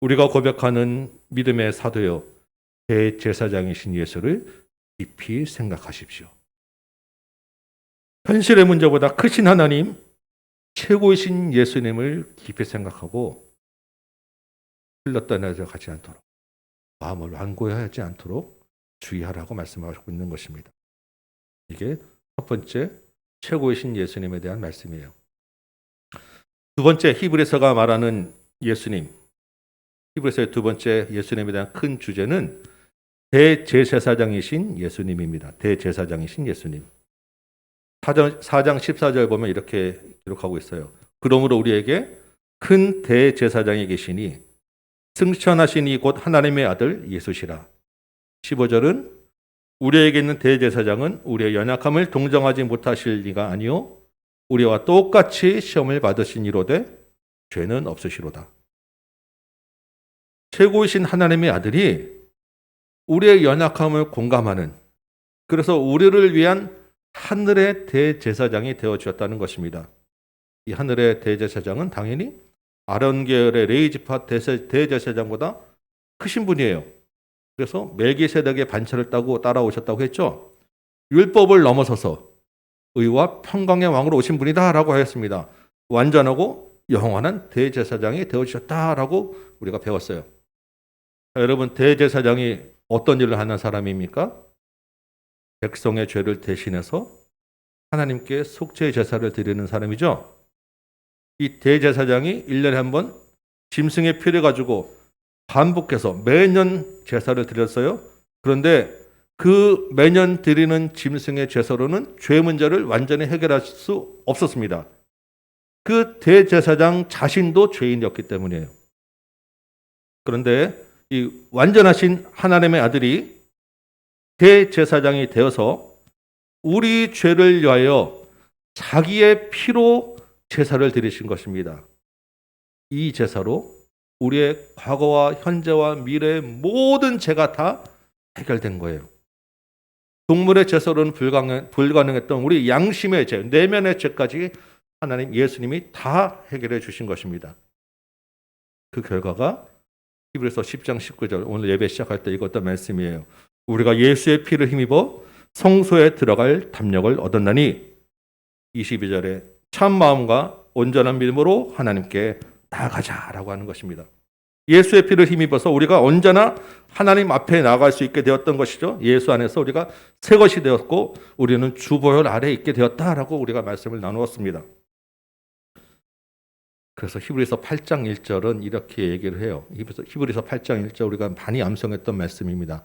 우리가 고백하는 믿음의 사도요 대제사장이신 예수를 깊이 생각하십시오. 현실의 문제보다 크신 하나님, 최고이신 예수님을 깊이 생각하고 흘렀다내려 가지 않도록 마음을 완고하지 않도록 주의하라고 말씀하고 있는 것입니다. 이게 첫 번째 최고이신 예수님에 대한 말씀이에요. 두 번째 히브리서가 말하는 예수님, 히브리서의 두 번째 예수님에 대한 큰 주제는 대제사장이신 예수님입니다. 대제사장이신 예수님. 4장 14절 보면 이렇게 기록하고 있어요. 그러므로 우리에게 큰 대제사장이 계시니 승천하시니 곧 하나님의 아들 예수시라. 15절은 우리에게 있는 대제사장은 우리의 연약함을 동정하지 못하실 리가 아니요 우리와 똑같이 시험을 받으신 이로되 죄는 없으시로다. 최고이신 하나님의 아들이 우리의 연약함을 공감하는, 그래서 우리를 위한 하늘의 대제사장이 되어주었다는 것입니다. 이 하늘의 대제사장은 당연히 아론 계열의 레위지파 대제사장보다 크신 분이에요. 그래서 멜기세덱의 반차를 따고 따라오셨다고 했죠. 율법을 넘어서서 의와 평강의 왕으로 오신 분이다라고 하였습니다. 완전하고 영원한 대제사장이 되어주셨다라고 우리가 배웠어요. 여러분, 대제사장이 어떤 일을 하는 사람입니까? 백성의 죄를 대신해서 하나님께 속죄의 제사를 드리는 사람이죠. 이 대제사장이 1년에 한 번 짐승의 피를 가지고 반복해서 매년 제사를 드렸어요. 그런데 그 매년 드리는 짐승의 제사로는 죄 문제를 완전히 해결할 수 없었습니다. 그 대제사장 자신도 죄인이었기 때문이에요. 그런데 이 완전하신 하나님의 아들이 대제사장이 되어서 우리 죄를 위하여 자기의 피로 제사를 드리신 것입니다. 이 제사로 우리의 과거와 현재와 미래의 모든 죄가 다 해결된 거예요. 동물의 제사로는 불가능했던 우리 양심의 죄, 내면의 죄까지 하나님 예수님이 다 해결해 주신 것입니다. 그 결과가 히브리서 10장 19절 오늘 예배 시작할 때 읽었던 말씀이에요. 우리가 예수의 피를 힘입어 성소에 들어갈 담력을 얻었나니 22절에 참 마음과 온전한 믿음으로 하나님께 나아가자라고 하는 것입니다. 예수의 피를 힘입어서 우리가 언제나 하나님 앞에 나아갈 수 있게 되었던 것이죠. 예수 안에서 우리가 새 것이 되었고 우리는 주보혈 아래에 있게 되었다라고 우리가 말씀을 나누었습니다. 그래서 히브리서 8장 1절은 이렇게 얘기를 해요. 히브리서 8장 1절 우리가 많이 암송했던 말씀입니다.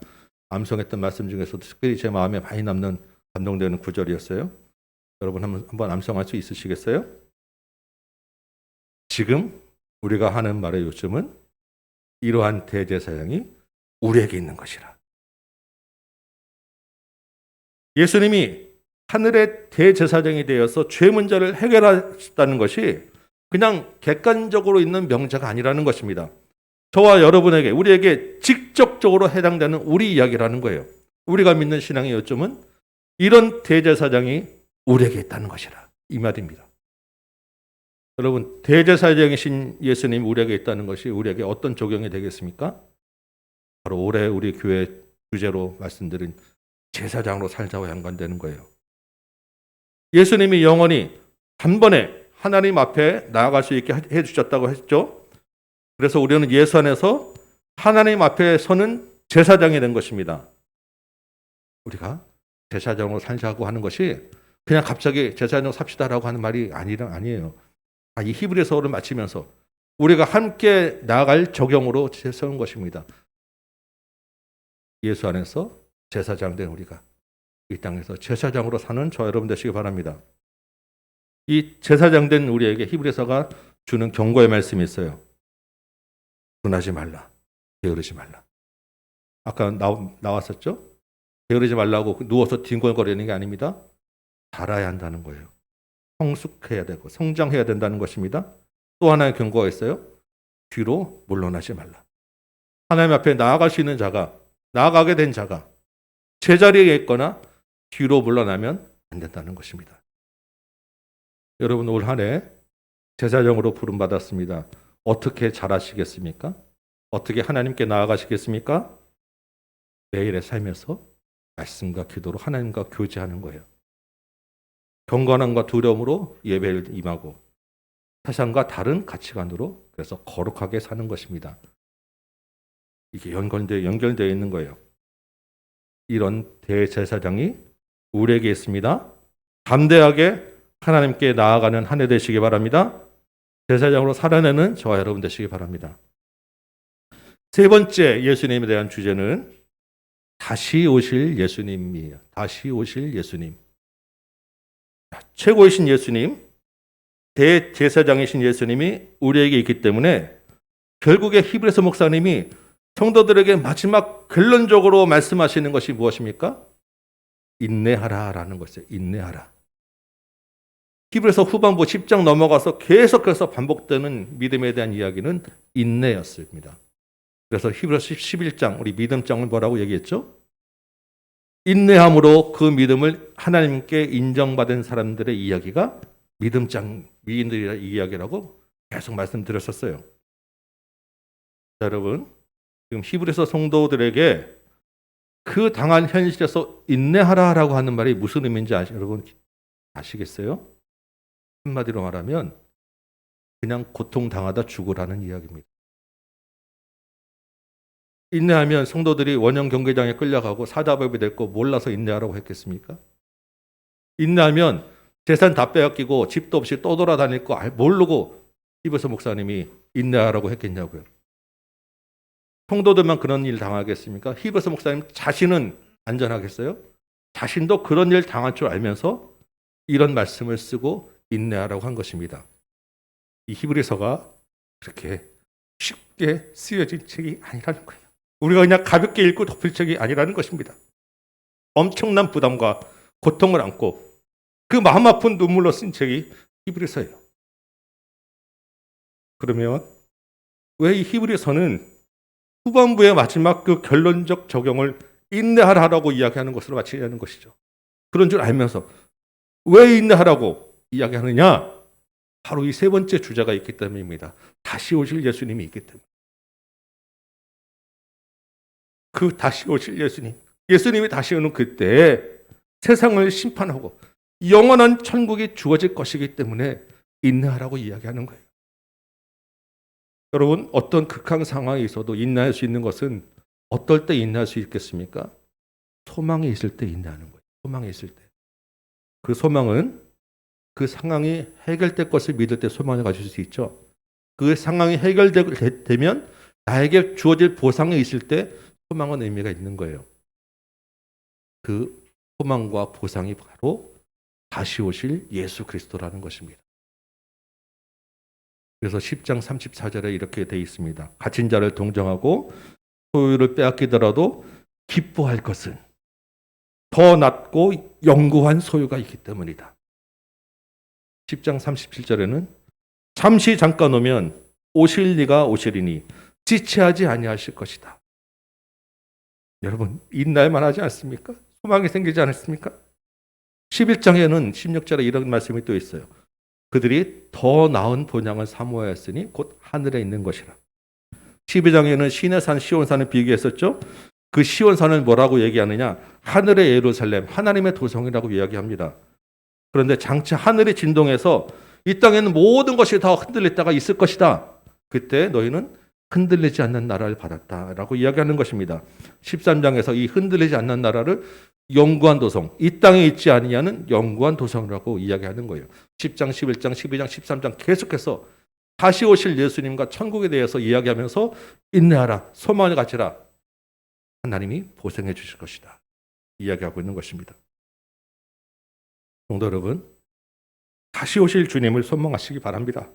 암송했던 말씀 중에서도 특별히 제 마음에 많이 남는 감동되는 구절이었어요. 여러분 한번 암송할 수 있으시겠어요? 지금 우리가 하는 말의 요점은 이러한 대제사장이 우리에게 있는 것이라. 예수님이 하늘의 대제사장이 되어서 죄 문제를 해결하셨다는 것이 그냥 객관적으로 있는 명제가 아니라는 것입니다. 저와 여러분에게, 우리에게 직접적으로 해당되는 우리 이야기라는 거예요. 우리가 믿는 신앙의 요점은 이런 대제사장이 우리에게 있다는 것이라. 이 말입니다. 여러분, 대제사장이신 예수님 우리에게 있다는 것이 우리에게 어떤 적용이 되겠습니까? 바로 올해 우리 교회 주제로 말씀드린 제사장으로 살자와 연관되는 거예요. 예수님이 영원히 단번에 하나님 앞에 나아갈 수 있게 해주셨다고 했죠. 그래서 우리는 예수 안에서 하나님 앞에 서는 제사장이 된 것입니다. 우리가 제사장으로 살자고 하는 것이 그냥 갑자기 제사장으로 삽시다라고 하는 말이 아니에요. 이 히브리서를 마치면서 우리가 함께 나아갈 적용으로 세운 것입니다. 예수 안에서 제사장 된 우리가 이 땅에서 제사장으로 사는 저 여러분 되시기 바랍니다. 이 제사장 된 우리에게 히브리서가 주는 경고의 말씀이 있어요. 분하지 말라, 게으르지 말라. 아까 나왔었죠? 게으르지 말라고 누워서 뒹굴거리는 게 아닙니다. 자라야 한다는 거예요. 성숙해야 되고 성장해야 된다는 것입니다. 또 하나의 경고가 있어요. 뒤로 물러나지 말라. 하나님 앞에 나아갈 수 있는 자가, 나아가게 된 자가 제자리에 있거나 뒤로 물러나면 안 된다는 것입니다. 여러분 올 한 해 제사장으로 부름받았습니다. 어떻게 잘하시겠습니까? 어떻게 하나님께 나아가시겠습니까? 매일의 삶에서 말씀과 기도로 하나님과 교제하는 거예요. 경건함과 두려움으로 예배를 임하고 세상과 다른 가치관으로 그래서 거룩하게 사는 것입니다. 이게 연결되어 있는 거예요. 이런 대제사장이 우리에게 있습니다. 담대하게 하나님께 나아가는 한 해 되시기 바랍니다. 제사장으로 살아내는 저와 여러분 되시기 바랍니다. 세 번째 예수님에 대한 주제는 다시 오실 예수님이에요. 다시 오실 예수님. 최고이신 예수님, 대제사장이신 예수님이 우리에게 있기 때문에 결국에 히브리서 목사님이 성도들에게 마지막 결론적으로 말씀하시는 것이 무엇입니까? 인내하라라는 것이에요. 인내하라. 히브리서 후반부 10장 넘어가서 계속해서 반복되는 믿음에 대한 이야기는 인내였습니다. 그래서 히브리서 11장 우리 믿음장을 뭐라고 얘기했죠? 인내함으로 그 믿음을 하나님께 인정받은 사람들의 이야기가 믿음장 위인들의 이야기라고 계속 말씀드렸었어요. 자, 여러분 지금 히브리서 성도들에게 그 당한 현실에서 인내하라라고 하는 말이 무슨 의미인지 여러분 아시겠어요? 한마디로 말하면 그냥 고통당하다 죽으라는 이야기입니다. 인내하면 성도들이 원형 경계장에 끌려가고 사자법이 됐고 몰라서 인내하라고 했겠습니까? 인내하면 재산 다 빼앗기고 집도 없이 떠돌아다닐 거 모르고 히브리서 목사님이 인내하라고 했겠냐고요. 성도들만 그런 일 당하겠습니까? 히브리서 목사님 자신은 안전하겠어요? 자신도 그런 일 당할 줄 알면서 이런 말씀을 쓰고 인내하라고 한 것입니다. 이 히브리서가 그렇게 쉽게 쓰여진 책이 아니라는 거예요. 우리가 그냥 가볍게 읽고 덮을 책이 아니라는 것입니다. 엄청난 부담과 고통을 안고 그 마음 아픈 눈물로 쓴 책이 히브리서예요. 그러면 왜 이 히브리서는 후반부의 마지막 그 결론적 적용을 인내하라고 이야기하는 것으로 마치려는 것이죠. 그런 줄 알면서 왜 인내하라고 이야기하느냐? 바로 이 세 번째 주자가 있기 때문입니다. 다시 오실 예수님이 있기 때문에. 그 다시 오실 예수님이 다시 오는 그때 세상을 심판하고 영원한 천국이 주어질 것이기 때문에 인내하라고 이야기하는 거예요. 여러분, 어떤 극한 상황에 있어도 인내할 수 있는 것은 어떨 때 인내할 수 있겠습니까? 소망이 있을 때 인내하는 거예요. 소망이 있을 때. 그 소망은 그 상황이 해결될 것을 믿을 때 소망을 가질 수 있죠. 그 상황이 해결되면 나에게 주어질 보상이 있을 때 소망은 의미가 있는 거예요. 그 소망과 보상이 바로 다시 오실 예수 그리스도라는 것입니다. 그래서 10장 34절에 이렇게 되어 있습니다. 갇힌 자를 동정하고 소유를 빼앗기더라도 기뻐할 것은 더 낫고 영구한 소유가 있기 때문이다. 10장 37절에는 잠시 잠깐 오면 오실 이가 오시리니 지체하지 아니하실 것이다. 여러분, 인내할만 하지 않습니까? 소망이 생기지 않았습니까? 11장에는 16절에 이런 말씀이 또 있어요. 그들이 더 나은 본향을 사모하였으니 곧 하늘에 있는 것이라. 12장에는 신의 산 시온산을 비교했었죠. 그 시온산을 뭐라고 얘기하느냐? 하늘의 예루살렘, 하나님의 도성이라고 이야기합니다. 그런데 장차 하늘이 진동해서 이 땅에는 모든 것이 다 흔들렸다가 있을 것이다. 그때 너희는 흔들리지 않는 나라를 받았다라고 이야기하는 것입니다. 13장에서 이 흔들리지 않는 나라를 영구한 도성, 이 땅에 있지 아니냐는 영구한 도성이라고 이야기하는 거예요. 10장, 11장, 12장, 13장 계속해서 다시 오실 예수님과 천국에 대해서 이야기하면서 인내하라, 소망을 가지라. 하나님이 보생해 주실 것이다. 이야기하고 있는 것입니다. 성도 여러분, 다시 오실 주님을 소망하시기 바랍니다.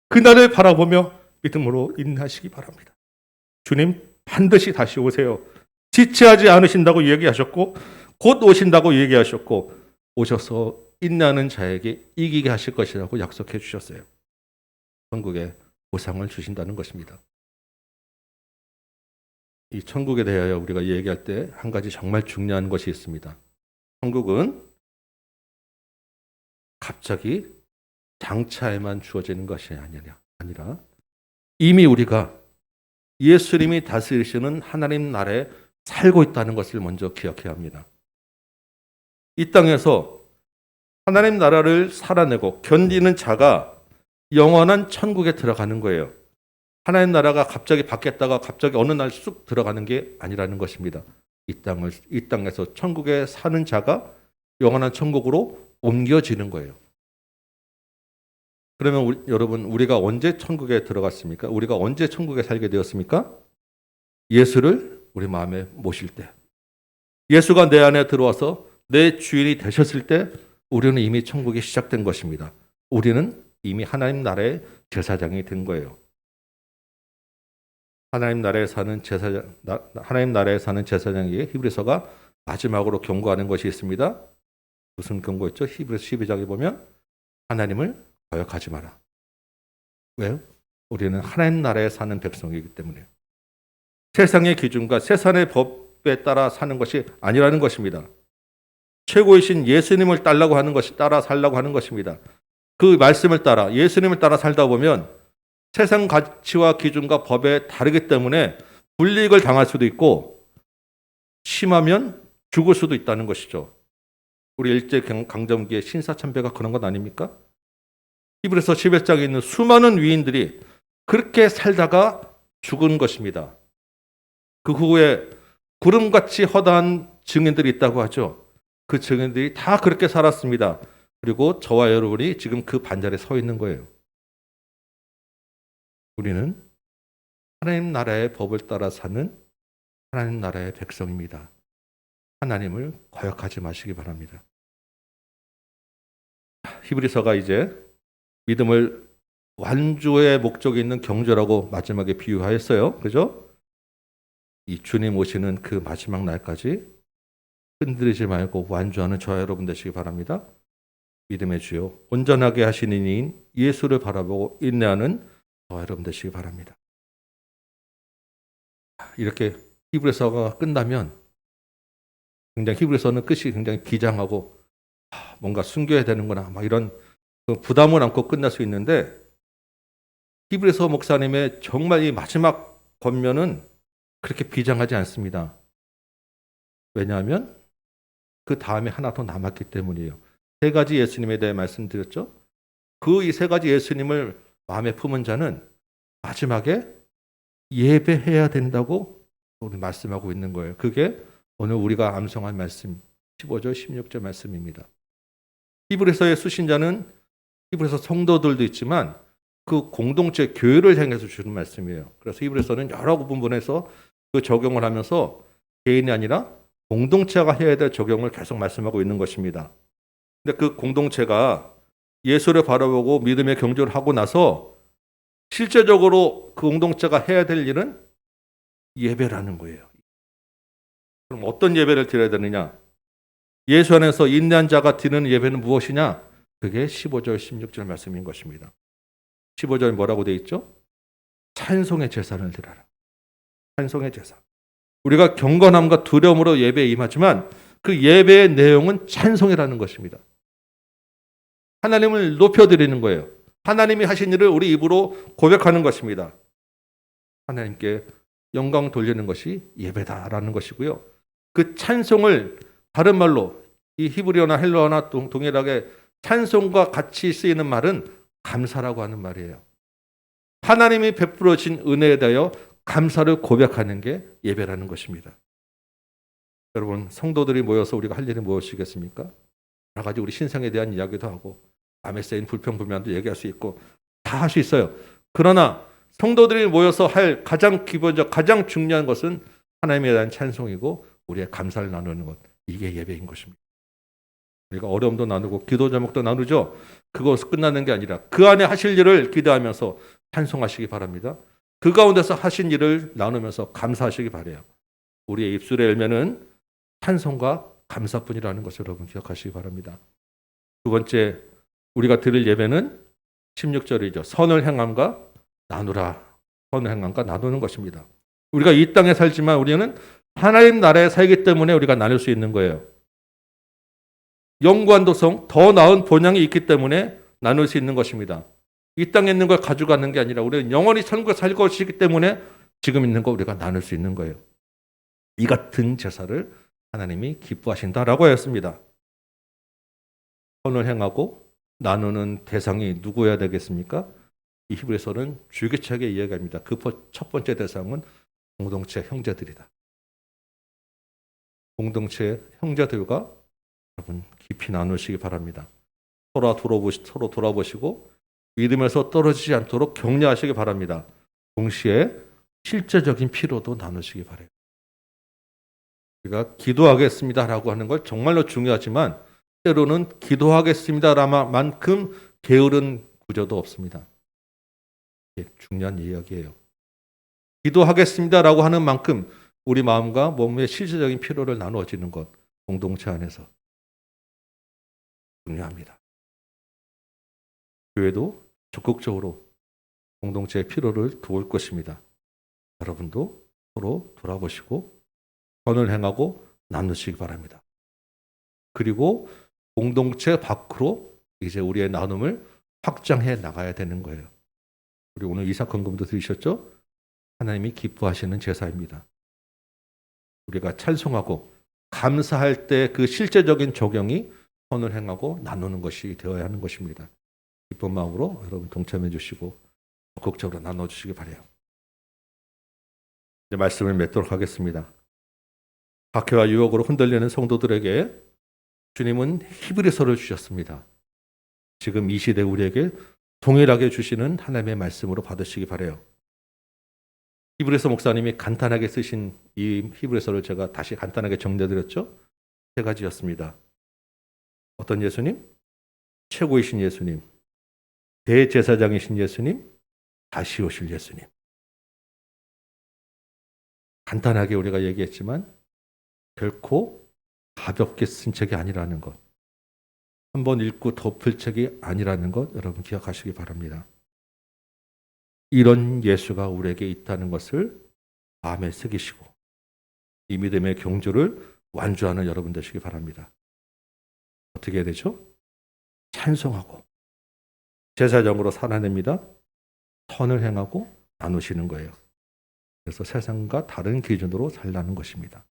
그날을 바라보며 믿음으로 인내하시기 바랍니다. 주님 반드시 다시 오세요. 지체하지 않으신다고 얘기하셨고 곧 오신다고 얘기하셨고 오셔서 인내하는 자에게 이기게 하실 것이라고 약속해 주셨어요. 천국에 보상을 주신다는 것입니다. 이 천국에 대하여 우리가 얘기할 때 한 가지 정말 중요한 것이 있습니다. 천국은 갑자기 장차에만 주어지는 것이 아니라 이미 우리가 예수님이 다스리시는 하나님 나라에 살고 있다는 것을 먼저 기억해야 합니다. 이 땅에서 하나님 나라를 살아내고 견디는 자가 영원한 천국에 들어가는 거예요. 하나님 나라가 갑자기 바뀌었다가 갑자기 어느 날 쑥 들어가는 게 아니라는 것입니다. 이 땅에서 천국에 사는 자가 영원한 천국으로 옮겨지는 거예요. 그러면 여러분, 우리가 언제 천국에 들어갔습니까? 우리가 언제 천국에 살게 되었습니까? 예수를 우리 마음에 모실 때, 예수가 내 안에 들어와서 내 주인이 되셨을 때 우리는 이미 천국이 시작된 것입니다. 우리는 이미 하나님 나라의 제사장이 된 거예요. 하나님 나라에 사는 제사장에게 히브리서가 마지막으로 경고하는 것이 있습니다. 무슨 경고였죠? 히브리서 12장에 보면 하나님을 거역하지 마라. 왜요? 우리는 하나님 나라에 사는 백성이기 때문에. 세상의 기준과 세상의 법에 따라 사는 것이 아니라는 것입니다. 최고이신 예수님을 따라 살라고 하는 것입니다. 그 말씀을 따라, 예수님을 따라 살다 보면 세상 가치와 기준과 법에 다르기 때문에 불이익을 당할 수도 있고 심하면 죽을 수도 있다는 것이죠. 우리 일제강점기의 신사참배가 그런 것 아닙니까? 히브리서 11장에 있는 수많은 위인들이 그렇게 살다가 죽은 것입니다. 그 후에 구름같이 허다한 증인들이 있다고 하죠. 그 증인들이 다 그렇게 살았습니다. 그리고 저와 여러분이 지금 그 반절에 서 있는 거예요. 우리는 하나님 나라의 법을 따라 사는 하나님 나라의 백성입니다. 하나님을 거역하지 마시기 바랍니다. 히브리서가 이제 믿음을 완주의 목적이 있는 경주라고 마지막에 비유하였어요. 그죠? 이 주님 오시는 그 마지막 날까지 흔들리지 말고 완주하는 저와 여러분 되시기 바랍니다. 믿음의 주요 온전하게 하시는 이인 예수를 바라보고 인내하는 저와 여러분 되시기 바랍니다. 이렇게 히브리서가 끝나면 굉장히 히브리서는 끝이 굉장히 비장하고 뭔가 숨겨야 되는구나 막 이런 그 부담을 안고 끝날 수 있는데 히브리서 목사님의 정말 이 마지막 권면은 그렇게 비장하지 않습니다. 왜냐하면 그 다음에 하나 더 남았기 때문이에요. 세 가지 예수님에 대해 말씀드렸죠. 그 이 세 가지 예수님을 마음에 품은 자는 마지막에 예배해야 된다고 오늘 말씀하고 있는 거예요. 그게 오늘 우리가 암송한 말씀 15절 16절 말씀입니다. 히브리서의 수신자는 히브리서 성도들도 있지만 그 공동체 교회를 향해서 주는 말씀이에요. 그래서 히브리서는 여러 부분에서 그 적용을 하면서 개인이 아니라 공동체가 해야 될 적용을 계속 말씀하고 있는 것입니다. 근데 그 공동체가 예수를 바라보고 믿음의 경주를 하고 나서 실제적으로 그 공동체가 해야 될 일은 예배라는 거예요. 그럼 어떤 예배를 드려야 되느냐? 예수 안에서 인내한 자가 드리는 예배는 무엇이냐? 그게 15절 16절 말씀인 것입니다. 15절 뭐라고 되어 있죠? 찬송의 제사를 드려라. 찬송의 제사. 우리가 경건함과 두려움으로 예배에 임하지만 그 예배의 내용은 찬송이라는 것입니다. 하나님을 높여드리는 거예요. 하나님이 하신 일을 우리 입으로 고백하는 것입니다. 하나님께 영광 돌리는 것이 예배다라는 것이고요. 그 찬송을 다른 말로 이 히브리어나 헬라어나 동일하게 찬송과 같이 쓰이는 말은 감사라고 하는 말이에요. 하나님이 베풀어 주신 은혜에 대하여 감사를 고백하는 게 예배라는 것입니다. 여러분, 성도들이 모여서 우리가 할 일이 무엇이겠습니까? 여러 가지 우리 신상에 대한 이야기도 하고 마음에 쌓인 불평불만도 얘기할 수 있고 다 할 수 있어요. 그러나 성도들이 모여서 할 가장 기본적, 가장 중요한 것은 하나님에 대한 찬송이고 우리의 감사를 나누는 것. 이게 예배인 것입니다. 우리가 어려움도 나누고 기도 제목도 나누죠. 그것으로 끝나는 게 아니라 그 안에 하실 일을 기대하면서 찬송하시기 바랍니다. 그 가운데서 하신 일을 나누면서 감사하시기 바라요. 우리의 입술의 열매는 찬송과 감사뿐이라는 것을 여러분 기억하시기 바랍니다. 두 번째, 우리가 드릴 예배는 16절이죠. 선을 행함과 나누라. 선을 행함과 나누는 것입니다. 우리가 이 땅에 살지만 우리는 하나님 나라에 살기 때문에 우리가 나눌 수 있는 거예요. 영구한 도성, 더 나은 본향이 있기 때문에 나눌 수 있는 것입니다. 이 땅에 있는 걸 가져가는 게 아니라 우리는 영원히 천국에 살 것이기 때문에 지금 있는 거 우리가 나눌 수 있는 거예요. 이 같은 제사를 하나님이 기뻐하신다라고 하였습니다. 선을 행하고 나누는 대상이 누구여야 되겠습니까? 이 히브리서는 줄기차게 이야기합니다. 그 첫 번째 대상은 공동체 형제들이다. 공동체 형제들과 여러분 깊이 나누시기 바랍니다. 서로 돌아보시고 믿음에서 떨어지지 않도록 격려하시기 바랍니다. 동시에 실제적인 필요도 나누시기 바라요. 우리가 기도하겠습니다라고 하는 걸 정말로 중요하지만 때로는 기도하겠습니다만큼 게으른 구조도 없습니다. 이게 중요한 이야기예요. 기도하겠습니다라고 하는 만큼 우리 마음과 몸의 실질적인 필요를 나누어지는 것, 공동체 안에서 중요합니다. 교회도 적극적으로 공동체의 필요를 도울 것입니다. 여러분도 서로 돌아보시고 선을 행하고 나누시기 바랍니다. 그리고 공동체 밖으로 이제 우리의 나눔을 확장해 나가야 되는 거예요. 우리 오늘 이삭 헌금도 들으셨죠? 하나님이 기뻐하시는 제사입니다. 우리가 찬송하고 감사할 때 그 실제적인 적용이 선을 행하고 나누는 것이 되어야 하는 것입니다. 기쁜 마음으로 여러분 동참해 주시고 적극적으로 나눠주시기 바라요. 이제 말씀을 맺도록 하겠습니다. 박해와 유혹으로 흔들리는 성도들에게 주님은 히브리서를 주셨습니다. 지금 이 시대 우리에게 동일하게 주시는 하나님의 말씀으로 받으시기 바라요. 히브리서 목사님이 간단하게 쓰신 이 히브리서를 제가 다시 간단하게 정리해드렸죠. 세 가지였습니다. 어떤 예수님? 최고이신 예수님, 대제사장이신 예수님, 다시 오실 예수님. 간단하게 우리가 얘기했지만 결코 가볍게 쓴 책이 아니라는 것, 한번 읽고 덮을 책이 아니라는 것 여러분 기억하시기 바랍니다. 이런 예수가 우리에게 있다는 것을 마음에 새기시고 이 믿음의 경주를 완주하는 여러분 되시기 바랍니다. 어떻게 해야 되죠? 찬송하고 제사장으로 살아냅니다. 선을 행하고 나누시는 거예요. 그래서 세상과 다른 기준으로 살라는 것입니다.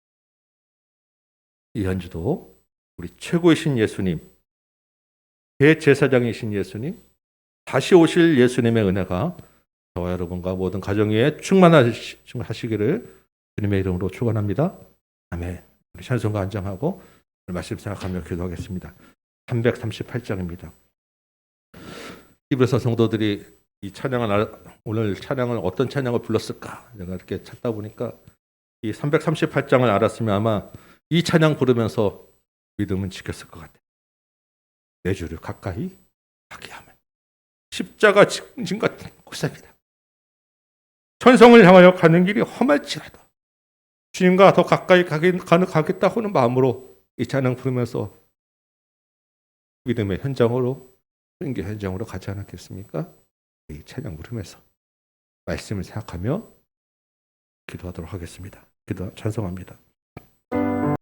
이 한주도 우리 최고이신 예수님, 대제사장이신 예수님, 다시 오실 예수님의 은혜가 저와 여러분과 모든 가정 위에 충만하시기를 주님의 이름으로 축원합니다. 아멘. 우리 찬송가 안정하고 말씀 생각하며 기도하겠습니다. 338장입니다. 히브리서 성도들이 이 오늘 찬양을 어떤 찬양을 불렀을까? 제가 이렇게 찾다 보니까 이 338장을 알았으면 아마 이 찬양 부르면서 믿음은 지켰을 것 같아요. 내 주를 가까이 하게 하면 십자가 직진 같은 곳입니다. 천성을 향하여 가는 길이 험할지라도 주님과 더 가까이 가겠다고 하는 마음으로 이 찬양 부르면서 믿음의 현장으로 선교 현장으로 가지 않았겠습니까? 이 찬양 부르면서 말씀을 생각하며 기도하도록 하겠습니다. 찬송합니다.